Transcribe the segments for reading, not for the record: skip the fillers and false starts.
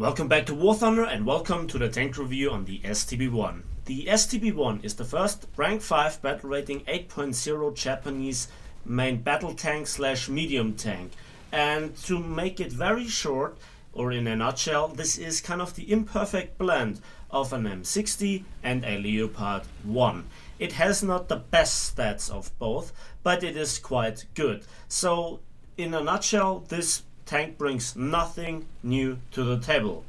Welcome back to War Thunder and welcome to the tank review on the STB-1. The STB-1 is the first rank 5 battle rating 8.0 Japanese main battle tank / medium tank. And to make it very short, or in a nutshell, this is kind of the imperfect blend of an M60 and a Leopard 1. It has not the best stats of both, but it is quite good. So in a nutshell, this tank brings nothing new to the table.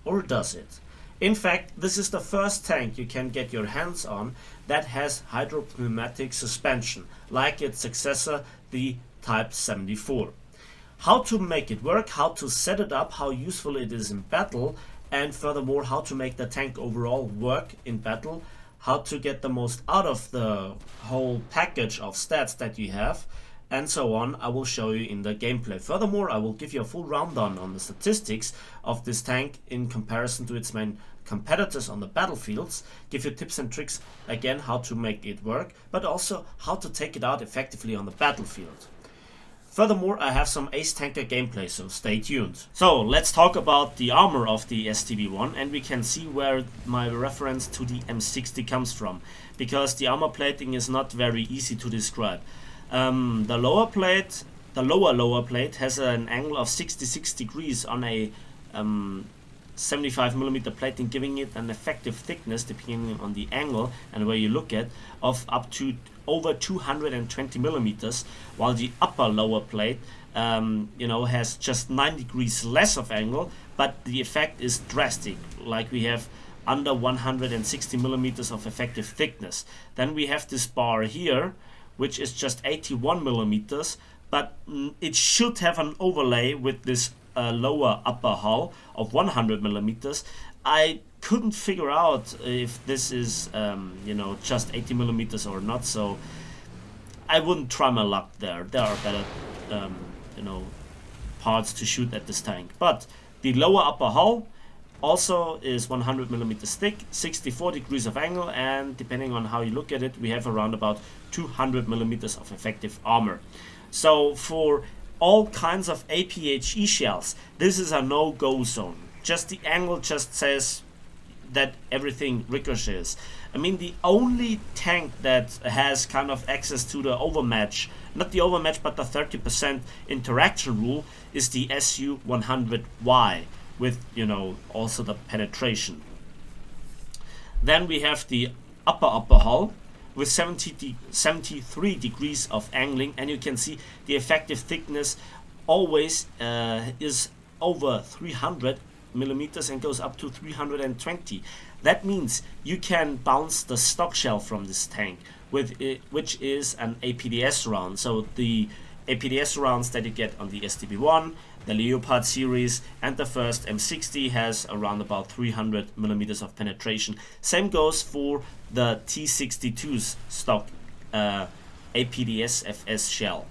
Or does it? In fact, this is the first tank you can get your hands on that has hydropneumatic suspension, like its successor, the Type 74. How to make it work, how to set it up, how useful it is in battle, and furthermore how to make the tank overall work in battle, how to get the most out of the whole package of stats that you have, and so on, I will show you in the gameplay. Furthermore, I will give you a full rundown on the statistics of this tank in comparison to its main competitors on the battlefields, give you tips and tricks again how to make it work, but also how to take it out effectively on the battlefield. Furthermore, I have some Ace Tanker gameplay, so stay tuned. So let's talk about the armor of the STB-1, and we can see where my reference to the M60 comes from, because the armor plating is not very easy to describe. The lower plate has an angle of 66 degrees on a 75mm plating, giving it an effective thickness, depending on the angle and where you look at, of up to over 220mm, while the lower plate has just 9 degrees less of angle, but the effect is drastic, like we have under 160mm of effective thickness. Then we have this bar here, which is just 81mm, but it should have an overlay with this lower upper hull of 100mm. I couldn't figure out if this is just 80mm or not, so I wouldn't try my luck there. There are better parts to shoot at this tank. But the lower upper hull also is 100mm thick, 64 degrees of angle, and depending on how you look at it, we have around about 200mm of effective armor. So for all kinds of APHE shells, this is a no-go zone. Just the angle just says that everything ricochets. I mean, the only tank that has kind of access to the overmatch, not the overmatch, but the 30% interaction rule, is the SU-100Y, with also the penetration. Then we have the upper hull with 73 degrees of angling, and you can see the effective thickness always is over 300mm and goes up to 320. That means you can bounce the stock shell from this tank with it, which is an APDS round. So the APDS rounds that you get on the STB-1, the Leopard series, and the first M60 has around about 300mm of penetration. Same goes for the T62's stock APDS FS shell.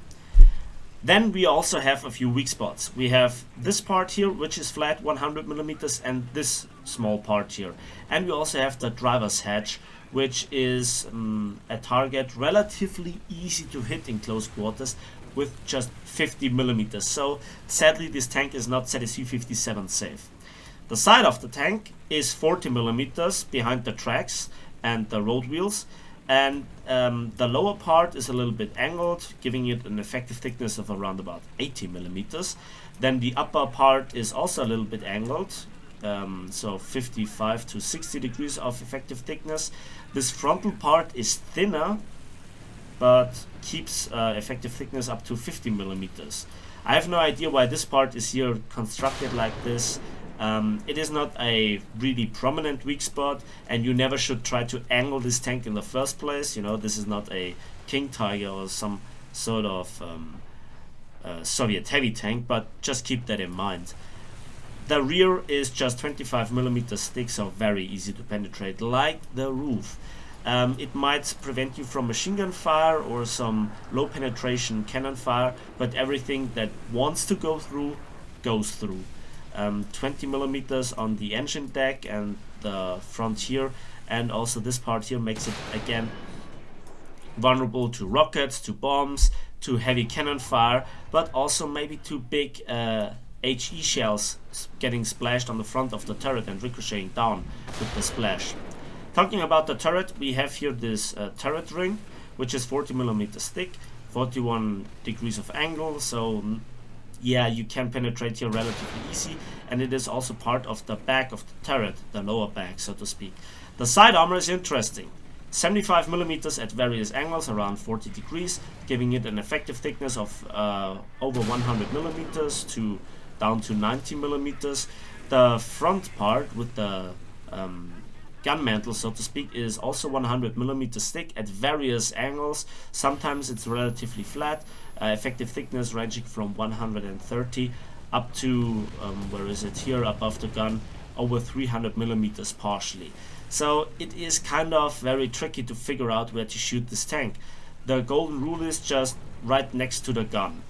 Then we also have a few weak spots. We have this part here, which is flat 100mm, and this small part here. And we also have the driver's hatch, which is a target relatively easy to hit in close quarters with just 50mm. So sadly, this tank is not ZSU-57 safe. The side of the tank is 40mm behind the tracks and the road wheels, and the lower part is a little bit angled, giving it an effective thickness of around about 80mm. Then the upper part is also a little bit angled, so 55 to 60 degrees of effective thickness. This frontal part is thinner, but keeps effective thickness up to 50mm. I have no idea why this part is here constructed like this. It is not a really prominent weak spot, and you never should try to angle this tank in the first place. This is not a King Tiger or some sort of Soviet heavy tank, but just keep that in mind. The rear is just 25mm thick, so very easy to penetrate, like the roof. It might prevent you from machine gun fire or some low penetration cannon fire, but everything that wants to go through goes through. 20mm on the engine deck and the front here, and also this part here makes it again vulnerable to rockets, to bombs, to heavy cannon fire, but also maybe to big HE shells getting splashed on the front of the turret and ricocheting down with the splash. Talking about the turret, we have here this turret ring, which is 40mm thick, 41 degrees of angle, so yeah, you can penetrate here relatively easy, and it is also part of the back of the turret, the lower back, so to speak. The side armor is interesting. 75mm at various angles, around 40 degrees, giving it an effective thickness of over 100mm to down to 90mm. The front part with the gun mantle, so to speak, is also 100mm thick at various angles. Sometimes it's relatively flat, effective thickness ranging from 130 up to, where is it here, above the gun, over 300mm partially. So it is kind of very tricky to figure out where to shoot this tank. The golden rule is just right next to the gun,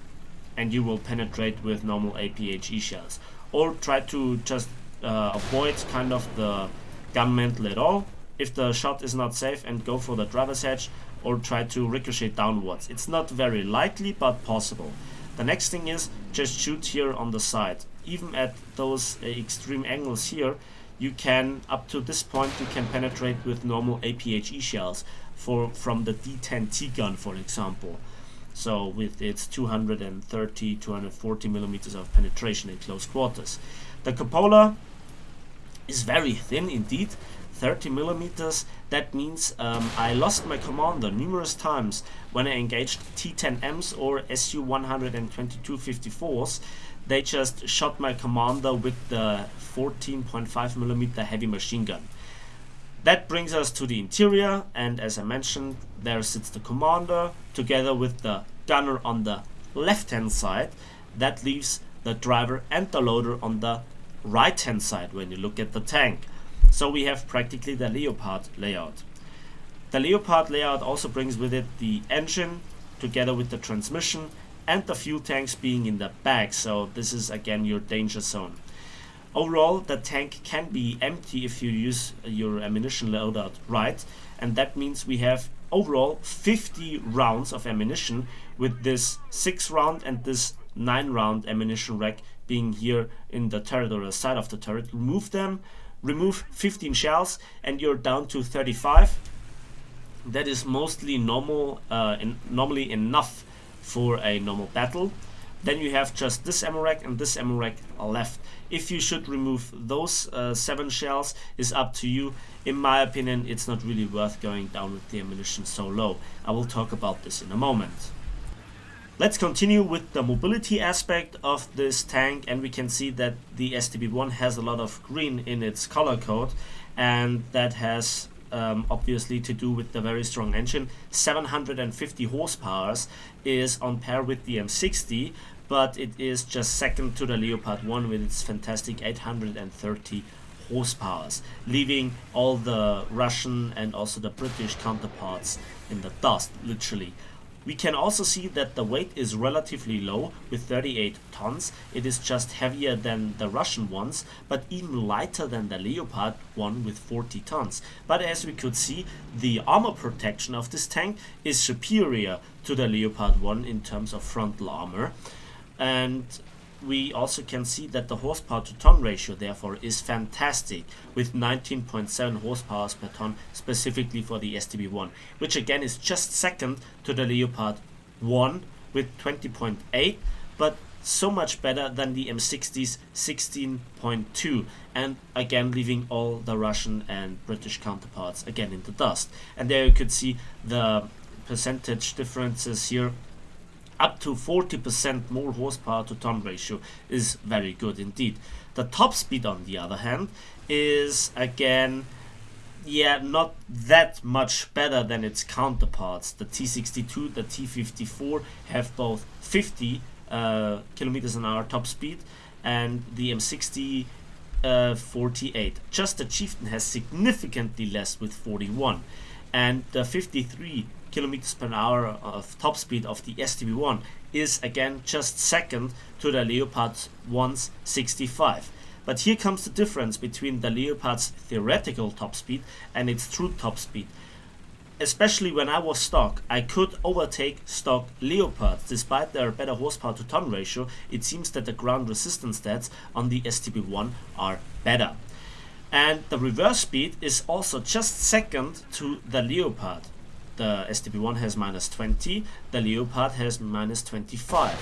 and you will penetrate with normal APHE shells. Or try to just avoid kind of the gun mantle at all if the shot is not safe, and go for the driver's edge, or try to ricochet downwards. It's not very likely, but possible. The next thing is just shoot here on the side. Even at those extreme angles here, you can, up to this point, you can penetrate with normal APHE shells from the D10T gun, for example. So with its 230, 240mm of penetration in close quarters. The cupola is very thin indeed, 30mm. That means I lost my commander numerous times when I engaged T10Ms or Su-122-54s. They just shot my commander with the 14.5mm heavy machine gun. That brings us to the interior, and as I mentioned, there sits the commander together with the gunner on the left hand side. That leaves the driver and the loader on the right hand side when you look at the tank. So we have practically the Leopard layout. The Leopard layout also brings with it the engine together with the transmission and the fuel tanks being in the back, so this is again your danger zone. Overall, the tank can be empty if you use your ammunition loadout right, and that means we have overall 50 rounds of ammunition, with this 6 round and this 9 round ammunition rack being here in the turret or the side of the turret. Remove 15 shells and you're down to 35. That is mostly normally enough for a normal battle. Then you have just this ammo rack and this ammo rack left. If you should remove those 7 shells is up to you. In my opinion, it's not really worth going down with the ammunition so low. I will talk about this in a moment. Let's continue with the mobility aspect of this tank, and we can see that the STB-1 has a lot of green in its color code, and that has obviously to do with the very strong engine. 750 horsepower is on par with the M60, but it is just second to the Leopard 1 with its fantastic 830 horsepower, leaving all the Russian and also the British counterparts in the dust, literally. We can also see that the weight is relatively low with 38 tons. It is just heavier than the Russian ones, but even lighter than the Leopard one with 40 tons. But as we could see, the armor protection of this tank is superior to the Leopard one in terms of frontal armor. And we also can see that the horsepower to ton ratio therefore is fantastic, with 19.7 horsepower per ton specifically for the STB-1, which again is just second to the Leopard 1 with 20.8, but so much better than the M60's 16.2, and again leaving all the Russian and British counterparts again in the dust. And there you could see the percentage differences here. Up to 40% more horsepower to ton ratio is very good indeed. The top speed, on the other hand, is again, not that much better than its counterparts. The T62, the T54 have both 50 kilometers an hour top speed, and the M60 48. Just the Chieftain has significantly less with 41, and the 53 kilometers per hour of top speed of the STB-1 is again just second to the Leopard 1's 65. But here comes the difference between the Leopard's theoretical top speed and its true top speed. especially when I was stock, I could overtake stock Leopards. Despite their better horsepower to ton ratio, it seems that the ground resistance stats on the STB-1 are better. And the reverse speed is also just second to the Leopard. The STB-1 has -20, the Leopard has -25,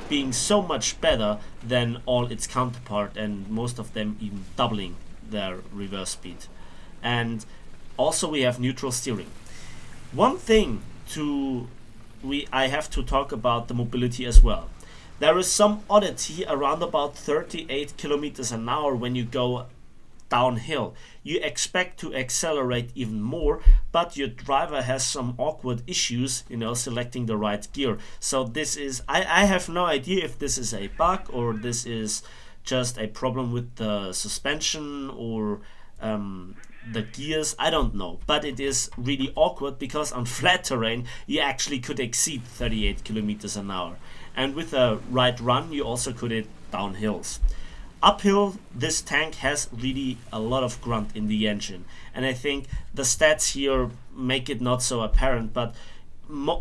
being so much better than all its counterpart, and most of them even doubling their reverse speed. And also we have neutral steering. One thing I have to talk about the mobility as well. There is some oddity around about 38 kilometers an hour when you go downhill. You expect to accelerate even more, but your driver has some awkward issues, selecting the right gear. So this is, I have no idea if this is a bug or this is just a problem with the suspension or the gears, I don't know, but it is really awkward because on flat terrain you actually could exceed 38 kilometers an hour, and with a right run you also could it down hills. Uphill, this tank has really a lot of grunt in the engine, and I think the stats here make it not so apparent, but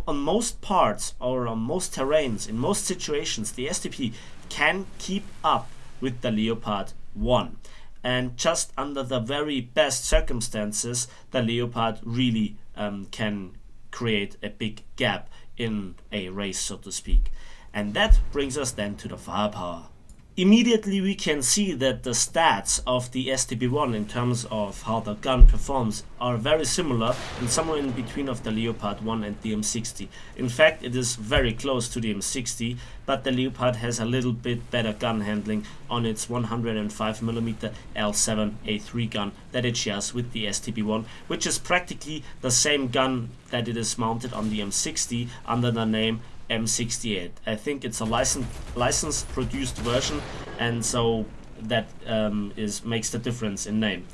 on most parts or on most terrains, in most situations, the STB can keep up with the Leopard 1. And just under the very best circumstances, the Leopard really can create a big gap in a race, so to speak. And that brings us then to the firepower. Immediately we can see that the stats of the STB-1 in terms of how the gun performs are very similar and somewhere in between of the Leopard 1 and the M60. In fact, it is very close to the M60, but the Leopard has a little bit better gun handling on its 105mm L7A3 gun that it shares with the STB-1, which is practically the same gun that it is mounted on the M60 under the name M68. I think it's a license produced version, and so that makes the difference in name.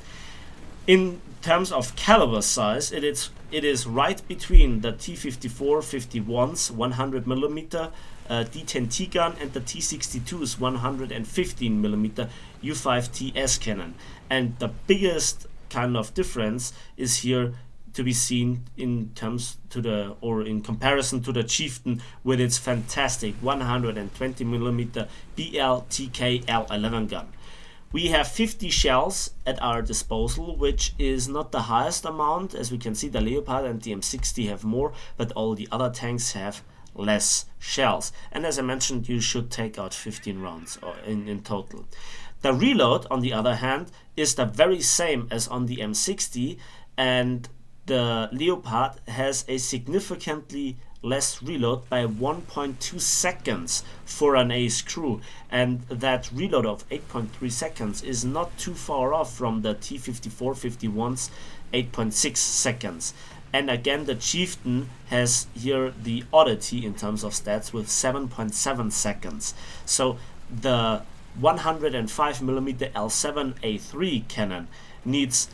In terms of caliber size, it is right between the T54-51's 100mm D10T gun and the T62's 115mm U5TS cannon, and the biggest kind of difference is here to be seen in comparison to the Chieftain with its fantastic 120mm BLTK L11 gun. We have 50 shells at our disposal, which is not the highest amount. As we can see, the Leopard and the M60 have more, but all the other tanks have less shells. And as I mentioned, you should take out 15 rounds in total. The reload, on the other hand, is the very same as on the M60, and the Leopard has a significantly less reload by 1.2 seconds for an ace crew, and that reload of 8.3 seconds is not too far off from the T54-51's 8.6 seconds. And again, the Chieftain has here the oddity in terms of stats with 7.7 seconds. So the 105mm L7A3 cannon needs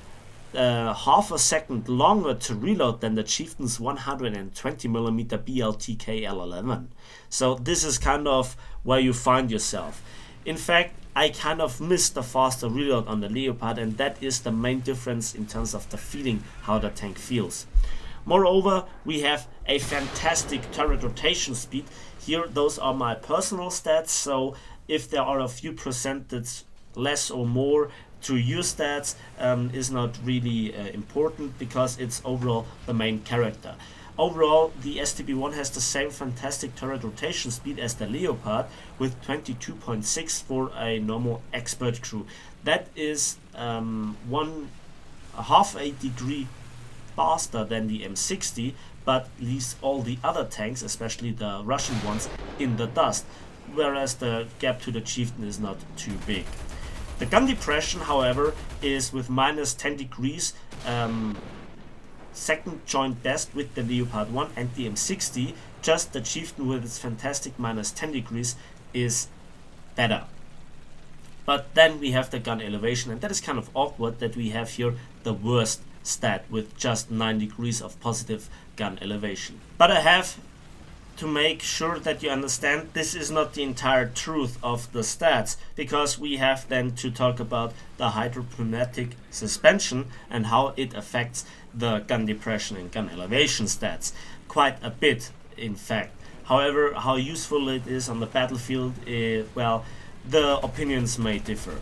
half a second longer to reload than the Chieftain's 120mm BLTK L11. So this is kind of where you find yourself. In fact, I kind of missed the faster reload on the Leopard, and that is the main difference in terms of the feeling, how the tank feels. Moreover, we have a fantastic turret rotation speed. Here, those are my personal stats, so if there are a few percentage less or more to your stats is not really important, because it's overall the main character. Overall, the STB-1 has the same fantastic turret rotation speed as the Leopard with 22.6 for a normal expert crew. That is half a degree faster than the M60, but leaves all the other tanks, especially the Russian ones, in the dust, whereas the gap to the Chieftain is not too big. The gun depression, however, is with -10 degrees, second joint best with the Leopard 1 and the M60. Just the Chieftain with its fantastic -10 degrees is better. But then we have the gun elevation, and that is kind of awkward that we have here the worst stat with just 9 degrees of positive gun elevation. But I have to make sure that you understand this is not the entire truth of the stats, because we have then to talk about the hydropneumatic suspension and how it affects the gun depression and gun elevation stats quite a bit, in fact. However, how useful it is on the battlefield, well, the opinions may differ.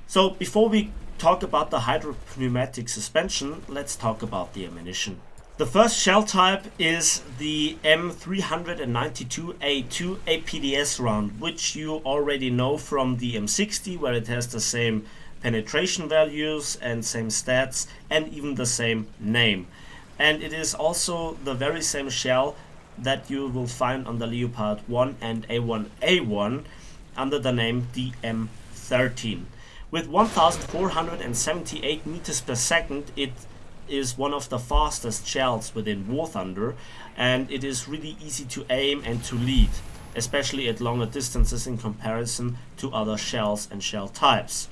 So before we talk about the hydropneumatic suspension, let's talk about the ammunition. The first shell type is the M392A2 APDS round, which you already know from the M60, where it has the same penetration values and same stats and even the same name. And it is also the very same shell that you will find on the Leopard 1 and A1A1 under the name DM13. With 1478 meters per second, it is one of the fastest shells within War Thunder, and it is really easy to aim and to lead, especially at longer distances in comparison to other shells and shell types.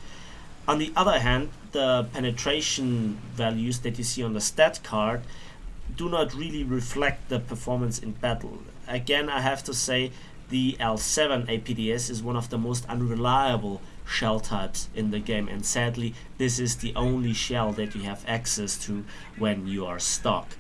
On the other hand, the penetration values that you see on the stat card do not really reflect the performance in battle. Again, I have to say the L7 APDS is one of the most unreliable shell types in the game, and sadly this is the only shell that you have access to when you are stuck.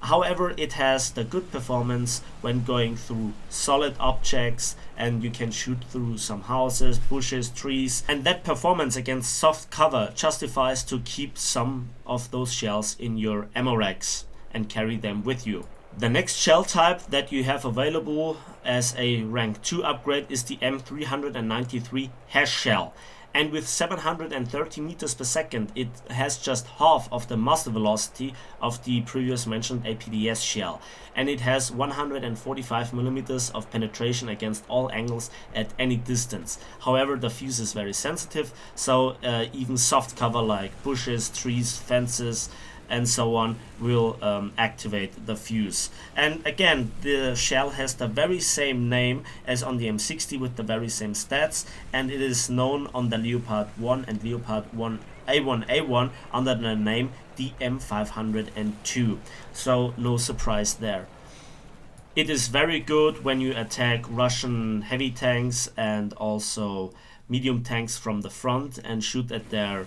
However, it has the good performance when going through solid objects, and you can shoot through some houses, bushes, trees, and that performance against soft cover justifies to keep some of those shells in your ammo racks and carry them with you. The next shell type that you have available as a rank 2 upgrade is the M393 hash shell, and with 730 meters per second it has just half of the muzzle velocity of the previous mentioned APDS shell, and it has 145 millimeters of penetration against all angles at any distance. However, the fuse is very sensitive, so even soft cover like bushes, trees, fences and so on will activate the fuse. And again, the shell has the very same name as on the M60 with the very same stats, and it is known on the Leopard 1 and Leopard 1 A1A1 under the name DM502, so no surprise there. It is very good when you attack Russian heavy tanks and also medium tanks from the front and shoot at their,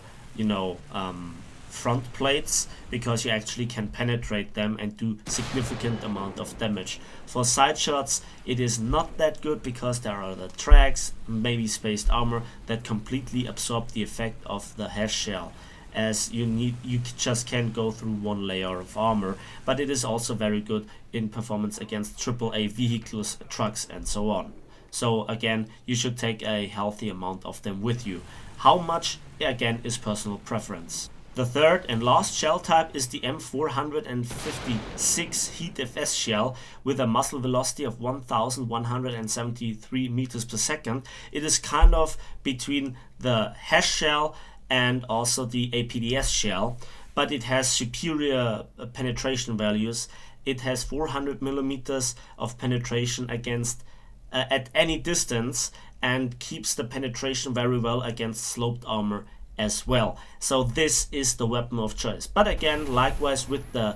front plates, because you actually can penetrate them and do significant amount of damage. For side shots it is not that good, because there are the tracks, maybe spaced armor, that completely absorb the effect of the hash shell, as you just can't go through one layer of armor. But it is also very good in performance against AAA vehicles, trucks and so on. So again, you should take a healthy amount of them with you. How much, again, is personal preference. The third and last shell type is the M456 Heat FS shell with a muzzle velocity of 1173 meters per second. It is kind of between the hash shell and also the APDS shell, but it has superior penetration values. It has 400 millimeters of penetration against at any distance, and keeps the penetration very well against sloped armor as well. So this is the weapon of choice. But again, likewise with the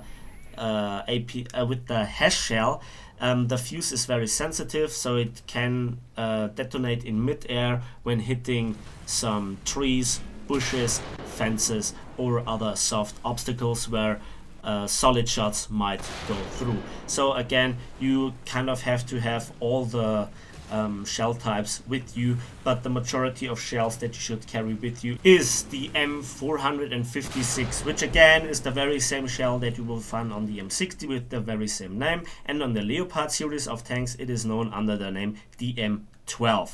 with the hash shell, the fuse is very sensitive, so it can detonate in mid-air when hitting some trees, bushes, fences or other soft obstacles where solid shots might go through. So again, you kind of have to have all the shell types with you, but the majority of shells that you should carry with you is the M456, which again is the very same shell that you will find on the M60 with the very same name, and on the Leopard series of tanks it is known under the name DM12.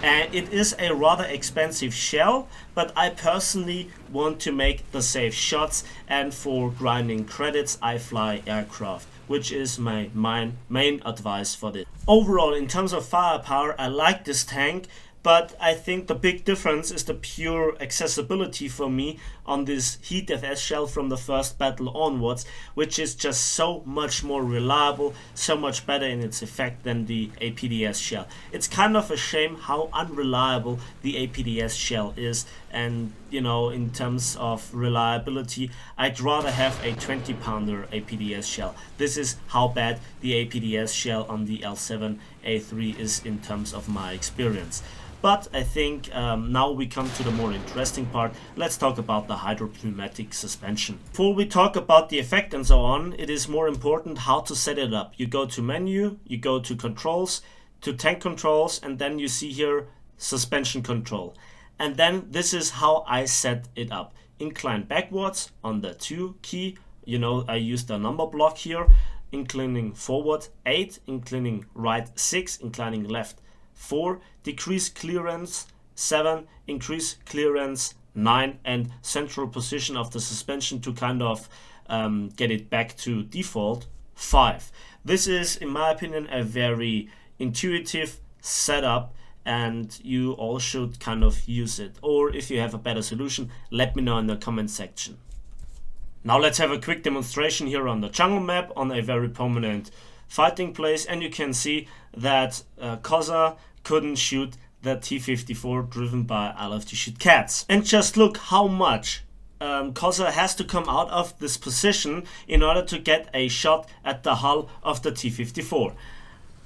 And it is a rather expensive shell, but I personally want to make the safe shots, and for grinding credits I fly aircraft, which is my main advice for this. Overall, in terms of firepower, I like this tank, But I think the big difference is the pure accessibility for me on this Heat FS shell from the first battle onwards, which is just so much more reliable, so much better in its effect than the APDS shell. It's kind of a shame how unreliable the APDS shell is, and you know, in terms of reliability, I'd rather have a 20-pounder APDS shell. This is how bad the APDS shell on the L7A3 is in terms of my experience. But I think now we come to the more interesting part. Let's talk about the hydropneumatic suspension. Before we talk about the effect and so on, it is more important how to set it up. You go to menu, you go to controls, to tank controls, and then you see here suspension control. And then this is how I set it up. Incline backwards on the 2 key. You know, I use the number block here. Inclining forward 8, inclining right 6, inclining left 4, decrease clearance 7, increase clearance 9, and central position of the suspension to kind of get it back to default 5. This is, in my opinion, a very intuitive setup, and you all should kind of use it. Or if you have a better solution, let me know in the comment section. Now let's have a quick demonstration here on the jungle map on a very prominent fighting place, and you can see that Koza couldn't shoot the T-54 driven by I Love to Shoot Cats. And just look how much Koza has to come out of this position in order to get a shot at the hull of the T-54.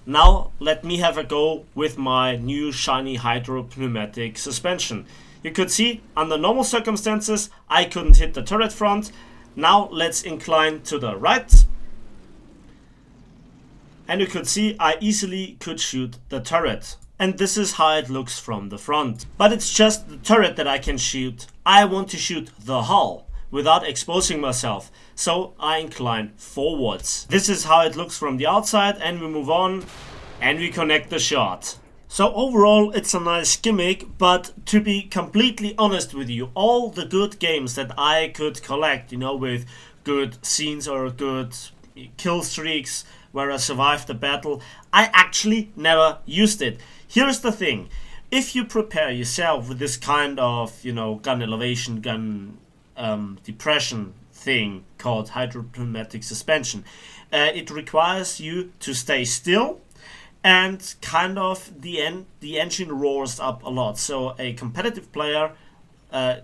Now let me have a go with my new shiny hydropneumatic suspension. You could see under normal circumstances I couldn't hit the turret front. Now let's incline to the right. And you could see I easily could shoot the turret. And this is how it looks from the front. But it's just the turret that I can shoot. I want to shoot the hull without exposing myself. So I incline forwards. This is how it looks from the outside, and we move on and we connect the shot. So overall it's a nice gimmick, but to be completely honest with you, all the good games that I could collect, you know, with good scenes or good kill streaks where I survived the battle, I actually never used it. Here's the thing: if you prepare yourself with this kind of, you know, gun elevation, gun depression thing called hydropneumatic suspension, it requires you to stay still, and kind of the engine roars up a lot. So a competitive player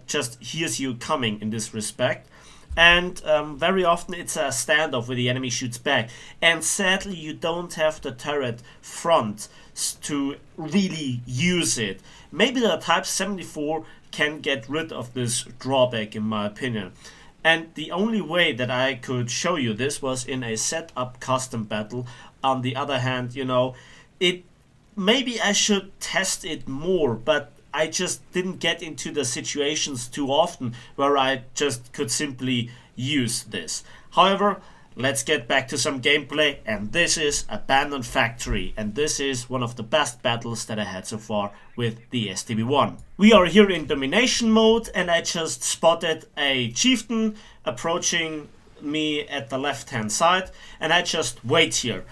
just hears you coming in this respect. And very often it's a standoff where the enemy shoots back, and sadly you don't have the turret front to really use it. Maybe the Type 74 can get rid of this drawback, in my opinion. And the only way that I could show you this was in a setup custom battle. On the other hand, you know, maybe I should test it more, but I just didn't get into the situations too often where I just could simply use this. However, let's get back to some gameplay, and this is Abandoned Factory, and this is one of the best battles that I had so far with the STB-1. We are here in domination mode, and I just spotted a chieftain approaching me at the left hand side, and I just wait here.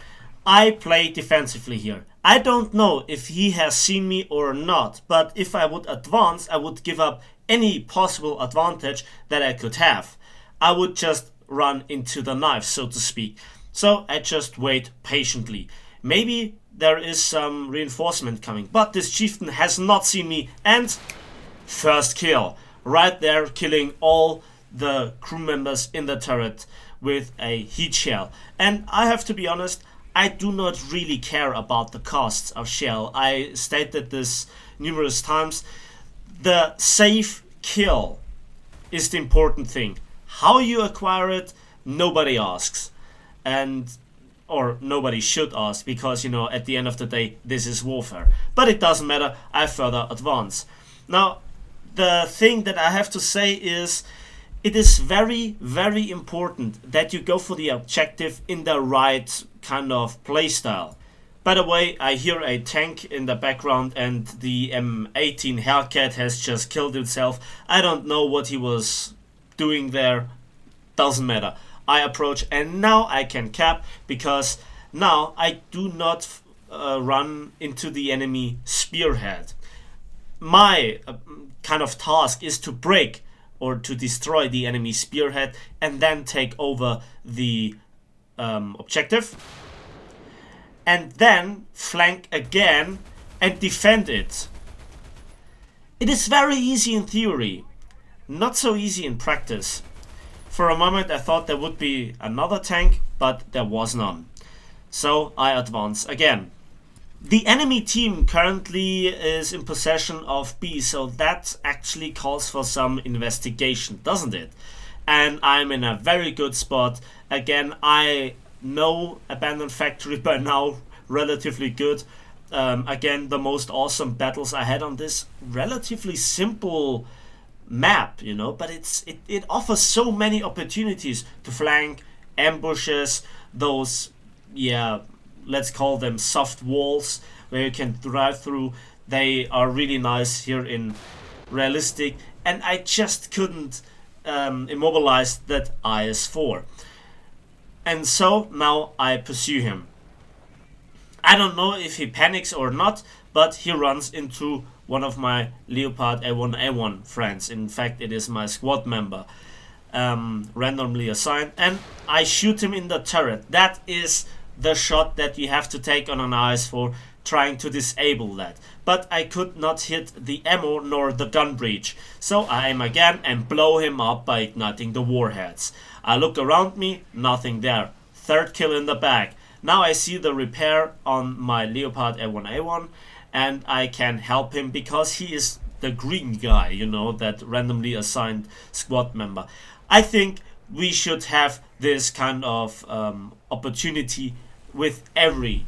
I play defensively here. I don't know if he has seen me or not, but if I would advance, I would give up any possible advantage that I could have. I would just run into the knife, so to speak. So I just wait patiently. Maybe there is some reinforcement coming, but this chieftain has not seen me, and first kill. Right there, killing all the crew members in the turret with a heat shell. And I have to be honest, I do not really care about the costs of shell. I stated this numerous times. The safe kill is the important thing. How you acquire it, nobody asks. Or nobody should ask, because, you know, at the end of the day, this is warfare. But it doesn't matter, I further advance. Now, the thing that I have to say is, it is very, very important that you go for the objective in the right kind of playstyle. By the way, I hear a tank in the background, and the M18 Hellcat has just killed itself. I don't know what he was doing there. Doesn't matter. I approach, and now I can cap, because now I do not run into the enemy spearhead. my kind of task is to break or to destroy the enemy spearhead and then take over the objective, and then flank again and defend it. It is very easy in theory, not so easy in practice. For a moment I thought there would be another tank, but there was none. So I advance again. The enemy team currently is in possession of B, so that actually calls for some investigation, doesn't it? And I'm in a very good spot. Again, I know Abandoned Factory by now relatively good. Again, the most awesome battles I had on this relatively simple map, you know, but it offers so many opportunities to flank, ambushes, those, yeah, let's call them soft walls where you can drive through. They are really nice here in realistic, and I just couldn't immobilize that IS-4. And so now I pursue him. I don't know if he panics or not, but he runs into one of my Leopard A1A1 friends. In fact, it is my squad member, randomly assigned, and I shoot him in the turret. That is the shot that you have to take on an IS-4, trying to disable that. But I could not hit the ammo nor the gun breech, so I aim again and blow him up by igniting the warheads. I look around me, nothing there. Third kill in the bag. Now I see the repair on my Leopard A1A1, and I can help him because he is the green guy, you know, that randomly assigned squad member. I think we should have this kind of opportunity with every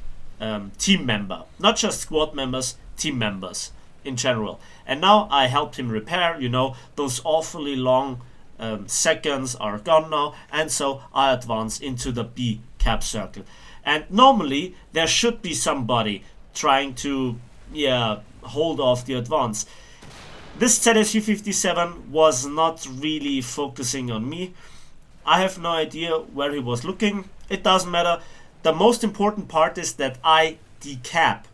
team member, not just squad members, team members in general. And now I helped him repair, you know, those awfully long seconds are gone now, and so I advance into the B cap circle. And normally there should be somebody trying to, yeah, hold off the advance. This ZSU-57 was not really focusing on me. I have no idea where he was looking. It doesn't matter. The most important part is that I decap.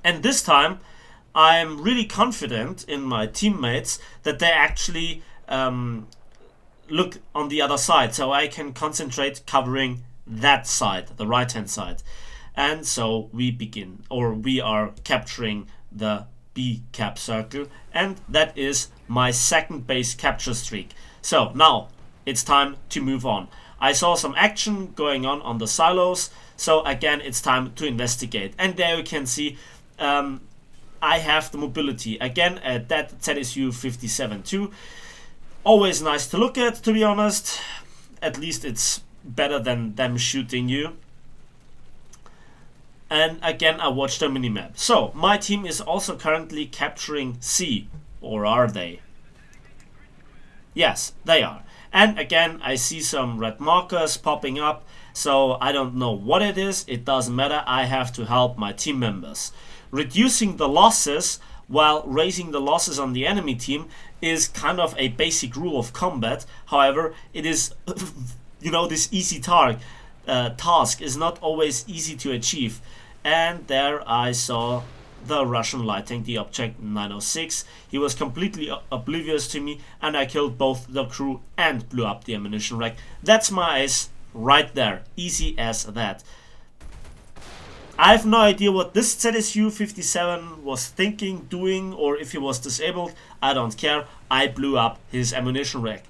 And this time I'm really confident in my teammates that they actually look on the other side, so I can concentrate covering that side, the right hand side. And so we begin, or we are capturing the B cap circle, and that is my second base capture streak. So now it's time to move on. I saw some action going on the silos, so again it's time to investigate. And there you can see I have the mobility again at that ZSU-57 too. Always nice to look at, to be honest. At least it's better than them shooting you. And again I watched the minimap. So my team is also currently capturing C, or are they? Yes, they are. And again I see some red markers popping up, so I don't know what it is. It doesn't matter, I have to help my team members. Reducing the losses while raising the losses on the enemy team is kind of a basic rule of combat. However, it is you know, this easy task is not always easy to achieve. And there I saw the Russian light tank, the Object 906. He was completely oblivious to me, and I killed both the crew and blew up the ammunition rack. That's my ace right there, easy as that. I have no idea what this ZSU-57 was thinking, doing, or if he was disabled. I don't care. I blew up his ammunition rack.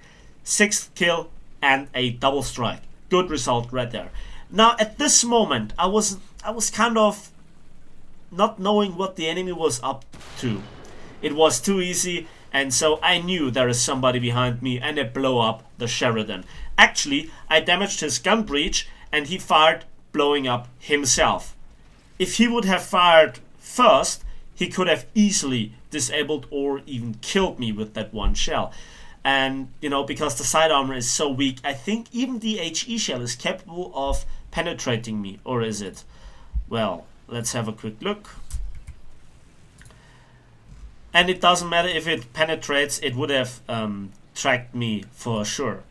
6th kill and a double strike. Good result right there. Now at this moment I was kind of not knowing what the enemy was up to. It was too easy, and so I knew there is somebody behind me, and I blow up the Sheridan. Actually, I damaged his gun breech and he fired, blowing up himself. If he would have fired first, he could have easily disabled or even killed me with that one shell. And, you know, because the side armor is so weak, I think even the HE shell is capable of penetrating me. Or is it? Well, let's have a quick look. And it doesn't matter if it penetrates, it would have tracked me for sure.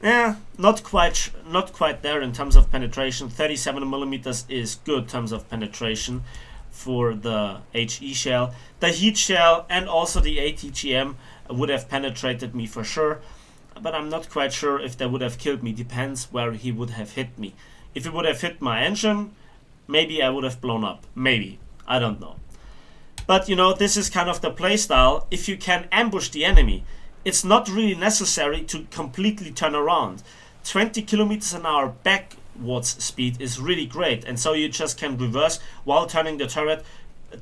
Yeah, not quite there in terms of penetration. 37 millimeters is good in terms of penetration, for the HE shell. The heat shell and also the ATGM would have penetrated me for sure, but I'm not quite sure if they would have killed me. Depends where he would have hit me. If he would have hit my engine, maybe I would have blown up. Maybe. I don't know. But you know, this is kind of the playstyle. If you can ambush the enemy, it's not really necessary to completely turn around. 20 kilometers an hour backwards speed is really great, and so you just can reverse while turning the turret,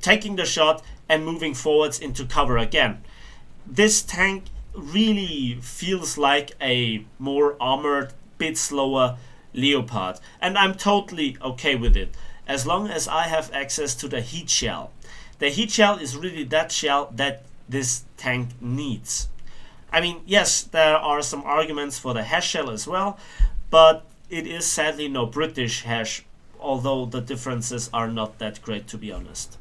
taking the shot and moving forwards into cover again. This tank really feels like a more armored, bit slower Leopard, and I'm totally okay with it as long as I have access to the heat shell. The heat shell is really that shell that this tank needs. I mean, yes, there are some arguments for the hash shell as well, but it is sadly no British hash, although the differences are not that great, to be honest.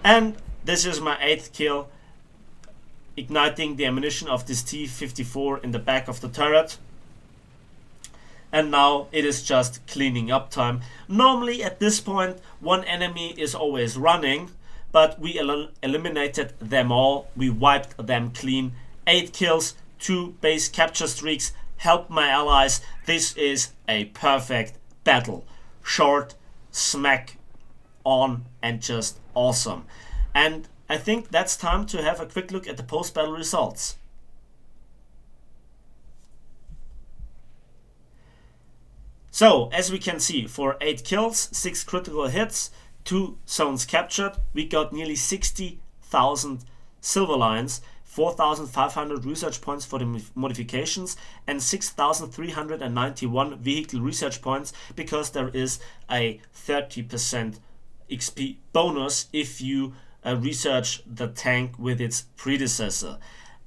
And this is my 8th kill, igniting the ammunition of this T-54 in the back of the turret. And now it is just cleaning up time. Normally at this point one enemy is always running, but we eliminated them all. We wiped them clean. 8 kills, 2 base capture streaks, helped my allies. This is a perfect battle. Short, smack on, and just awesome. And I think that's time to have a quick look at the post-battle results. So, as we can see, for 8 kills, 6 critical hits, 2 zones captured, we got nearly 60,000 silver lines, 4,500 research points for the modifications, and 6,391 vehicle research points, because there is a 30% XP bonus if you research the tank with its predecessor.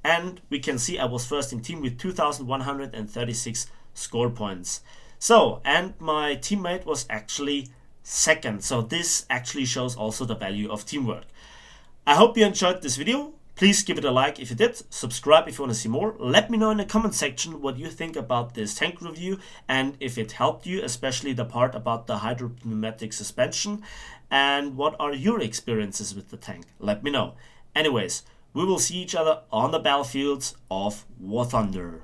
And we can see I was first in team with 2,136 score points. So, and my teammate was actually second. So this actually shows also the value of teamwork. I hope you enjoyed this video. Please give it a like if you did. Subscribe if you want to see more. Let me know in the comment section what you think about this tank review and if it helped you, especially the part about the hydropneumatic suspension. And what are your experiences with the tank? Let me know. Anyways, we will see each other on the battlefields of War Thunder.